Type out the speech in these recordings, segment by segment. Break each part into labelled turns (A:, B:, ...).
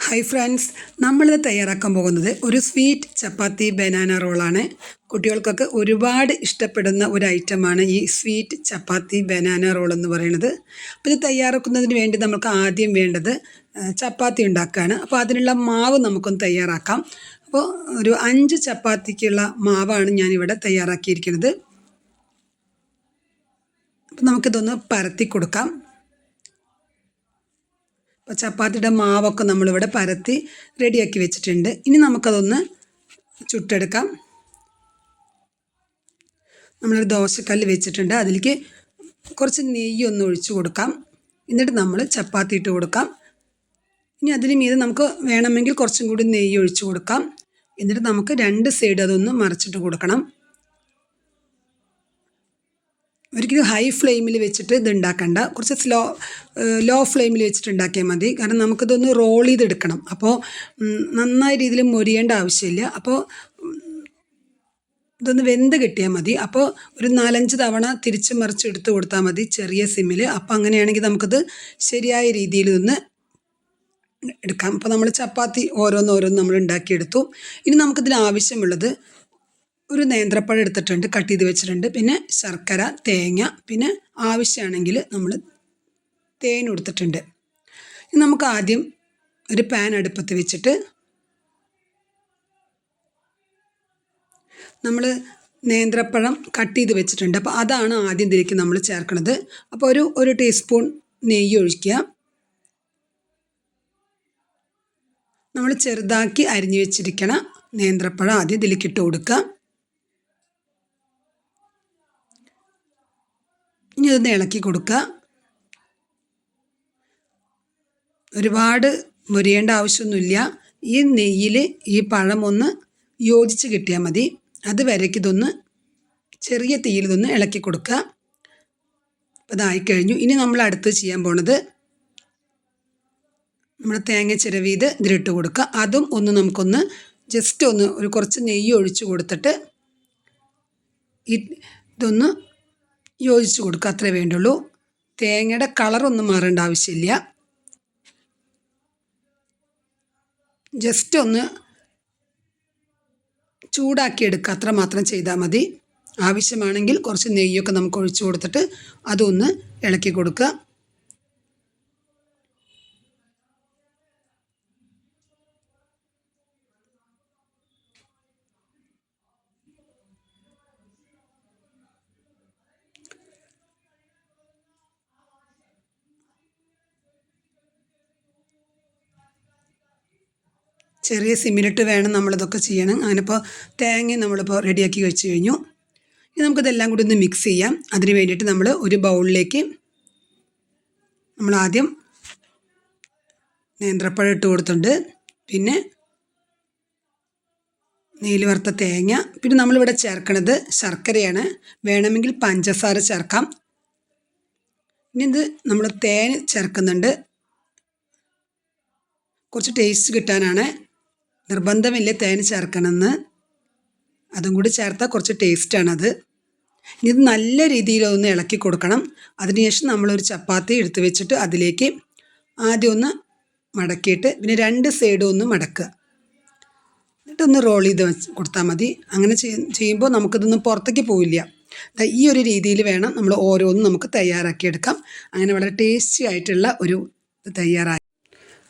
A: Hi friends, നമ്മളിത് തയ്യാറാക്കാൻ പോകുന്നത് ഒരു സ്വീറ്റ് ചപ്പാത്തി ബനാന റോളാണ്. കുട്ടികൾക്കൊക്കെ ഒരുപാട് ഇഷ്ടപ്പെടുന്ന ഒരു ഐറ്റമാണ് ഈ സ്വീറ്റ് ചപ്പാത്തി ബനാന റോൾ എന്ന് പറയുന്നത്. അപ്പോൾ ഇത് തയ്യാറാക്കുന്നതിന് വേണ്ടി നമുക്ക് ആദ്യം വേണ്ടത് ചപ്പാത്തി ഉണ്ടാക്കുകയാണ്. അപ്പോൾ അതിനുള്ള മാവ് നമുക്കൊന്ന് തയ്യാറാക്കാം. അപ്പോൾ ഒരു 5 ചപ്പാത്തിക്കുള്ള മാവാണ് ഞാനിവിടെ തയ്യാറാക്കിയിരിക്കുന്നത്. അപ്പോൾ നമുക്കിതൊന്ന് പരത്തി കൊടുക്കാം. അപ്പോൾ ചപ്പാത്തിയുടെ മാവൊക്കെ നമ്മളിവിടെ പരത്തി റെഡിയാക്കി വെച്ചിട്ടുണ്ട്. ഇനി നമുക്കതൊന്ന് ചുട്ടെടുക്കാം. നമ്മളൊരു ദോശക്കല്ല് വെച്ചിട്ടുണ്ട്, അതിലേക്ക് കുറച്ച് നെയ്യ് ഒന്ന് ഒഴിച്ച് കൊടുക്കാം. എന്നിട്ട് നമ്മൾ ചപ്പാത്തി ഇട്ട് കൊടുക്കാം. ഇനി അതിന് മീതെ നമുക്ക് വേണമെങ്കിൽ കുറച്ചും കൂടി നെയ്യ് ഒഴിച്ച് കൊടുക്കാം. എന്നിട്ട് നമുക്ക് 2 സൈഡ് അതൊന്ന് മറിച്ചിട്ട് കൊടുക്കണം. ഒരിക്കലും ഹൈ ഫ്ലെയിമിൽ വെച്ചിട്ട് ഇത് ഉണ്ടാക്കണ്ട, കുറച്ച് ലോ ഫ്ലെയിമിൽ വെച്ചിട്ട് ഉണ്ടാക്കിയാൽ മതി. കാരണം നമുക്കിതൊന്ന് റോൾ ചെയ്തെടുക്കണം. അപ്പോൾ നന്നായ രീതിയിൽ മൊരിയേണ്ട ആവശ്യമില്ല. അപ്പോൾ ഇതൊന്ന് വെന്ത് കിട്ടിയാൽ മതി. അപ്പോൾ ഒരു 4-5 തവണ തിരിച്ച് മറിച്ച് എടുത്ത് കൊടുത്താൽ മതി ചെറിയ സിമ്മിൽ. അപ്പോൾ അങ്ങനെയാണെങ്കിൽ നമുക്കത് ശരിയായ രീതിയിൽ ഇതൊന്ന് എടുക്കാം. അപ്പോൾ നമ്മൾ ചപ്പാത്തി ഓരോന്നോരോന്ന് നമ്മൾ ഉണ്ടാക്കിയെടുത്തു. ഇനി നമുക്കിതിന് ആവശ്യമുള്ളത് ഒരു നേന്ത്രപ്പഴം എടുത്തിട്ടുണ്ട്, കട്ട് ചെയ്ത് വെച്ചിട്ടുണ്ട്. പിന്നെ ശർക്കര, തേങ്ങ, പിന്നെ ആവശ്യമാണെങ്കിൽ നമ്മൾ തേൻ എടുത്തിട്ടുണ്ട്. ഇനി നമുക്ക് ആദ്യം ഒരു പാൻ അടുപ്പത്ത് വെച്ചിട്ട് നമ്മൾ നേന്ത്രപ്പഴം കട്ട് ചെയ്ത് വെച്ചിട്ടുണ്ട്. അപ്പോൾ അതാണ് ആദ്യം ഇതിലേക്ക് നമ്മൾ ചേർക്കുന്നത്. അപ്പോൾ ഒരു ടീസ്പൂൺ നെയ്യ് ഒഴിക്കുക. നമ്മൾ ചെറുതാക്കി അരിഞ്ഞു വെച്ചിരിക്കണ നേന്ത്രപ്പഴം ആദ്യം ഇതിലേക്ക് ഇട്ട് കൊടുക്കുക. ഇനി ഇതൊന്ന് ഇളക്കി കൊടുക്കുക. ഒരുപാട് മൊരിയേണ്ട ആവശ്യമൊന്നുമില്ല. ഈ നെയ്യിൽ ഈ പഴം ഒന്ന് യോജിച്ച് കിട്ടിയാൽ മതി. അതുവരേക്ക് ഇതൊന്ന് ചെറിയ തീയിൽ ഇതൊന്ന് ഇളക്കി കൊടുക്കുക. അപ്പോൾ ഇതായിക്കഴിഞ്ഞു. ഇനി നമ്മൾ അടുത്ത് ചെയ്യാൻ പോണത് നമ്മുടെ തേങ്ങ ചിരവിയത് ഇതിലിട്ട് കൊടുക്കുക. അതും ഒന്ന് നമുക്കൊന്ന് ജസ്റ്റ് ഒന്ന് ഒരു കുറച്ച് നെയ്യ് ഒഴിച്ച് കൊടുത്തിട്ട് ഇതൊന്ന് യോജിച്ച് കൊടുക്കുക. അത്രേ വേണ്ടുള്ളൂ. തേങ്ങയുടെ കളറൊന്നും മാറേണ്ട ആവശ്യമില്ല. ജസ്റ്റ് ഒന്ന് ചൂടാക്കിയെടുക്കുക, അത്ര മാത്രം ചെയ്താൽ മതി. ആവശ്യമാണെങ്കിൽ കുറച്ച് നെയ്യൊക്കെ നമുക്ക് ഒഴിച്ച് കൊടുത്തിട്ട് അതൊന്ന് ഇളക്കി കൊടുക്കുക. ചെറിയ സിമ്മിലിട്ട് വേണം നമ്മളിതൊക്കെ ചെയ്യണം. അങ്ങനെപ്പോൾ തേങ്ങ നമ്മളിപ്പോൾ റെഡിയാക്കി വെച്ച് കഴിഞ്ഞു. ഇനി നമുക്കിതെല്ലാം കൂടി ഒന്ന് മിക്സ് ചെയ്യാം. അതിന് വേണ്ടിയിട്ട് നമ്മൾ ഒരു ബൗളിലേക്ക് നമ്മൾ ആദ്യം നേന്ത്രപ്പഴം ഇട്ട് കൊടുത്തിട്ടുണ്ട്. പിന്നെ നെയ്യിൽ വറുത്ത തേങ്ങ, പിന്നെ നമ്മളിവിടെ ചേർക്കണത് ശർക്കരയാണ്. വേണമെങ്കിൽ പഞ്ചസാര ചേർക്കാം. ഇനി ഇത് നമ്മൾ തേൻ ചേർക്കുന്നുണ്ട്. കുറച്ച് ടേസ്റ്റ് കിട്ടാനാണ്. നിർബന്ധമില്ല തേൻ ചേർക്കണമെന്ന്, അതും കൂടി ചേർത്താൽ കുറച്ച് ടേസ്റ്റാണത്. ഇനി ഇത് നല്ല രീതിയിലൊന്ന് ഇളക്കി കൊടുക്കണം. അതിനുശേഷം നമ്മളൊരു ചപ്പാത്തി എടുത്ത് വെച്ചിട്ട് അതിലേക്ക് ആദ്യം ഒന്ന് മടക്കിയിട്ട് പിന്നെ 2 സൈഡും ഒന്ന് മടക്കുക. എന്നിട്ടൊന്ന് റോൾ ചെയ്ത് കൊടുത്താൽ മതി. അങ്ങനെ ചെയ്യുമ്പോൾ നമുക്കിതൊന്നും പുറത്തേക്ക് പോവില്ല. ഈ ഒരു രീതിയിൽ വേണം നമ്മൾ ഓരോന്നും നമുക്ക് തയ്യാറാക്കിയെടുക്കാം. അങ്ങനെ വളരെ ടേസ്റ്റി ആയിട്ടുള്ള ഒരു തയ്യാറായി.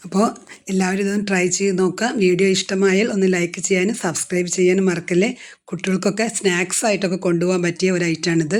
A: അപ്പോൾ എല്ലാവരും ഇതൊന്ന് ട്രൈ ചെയ്ത് നോക്കുക. വീഡിയോ ഇഷ്ടമായാൽ ഒന്ന് ലൈക്ക് ചെയ്യാനും സബ്സ്ക്രൈബ് ചെയ്യാനും മറക്കല്ലേ. കുട്ടികൾക്കൊക്കെ സ്നാക്സ് ആയിട്ടൊക്കെ കൊണ്ടുപോകാൻ പറ്റിയ ഒരു ഐറ്റമാണിത്.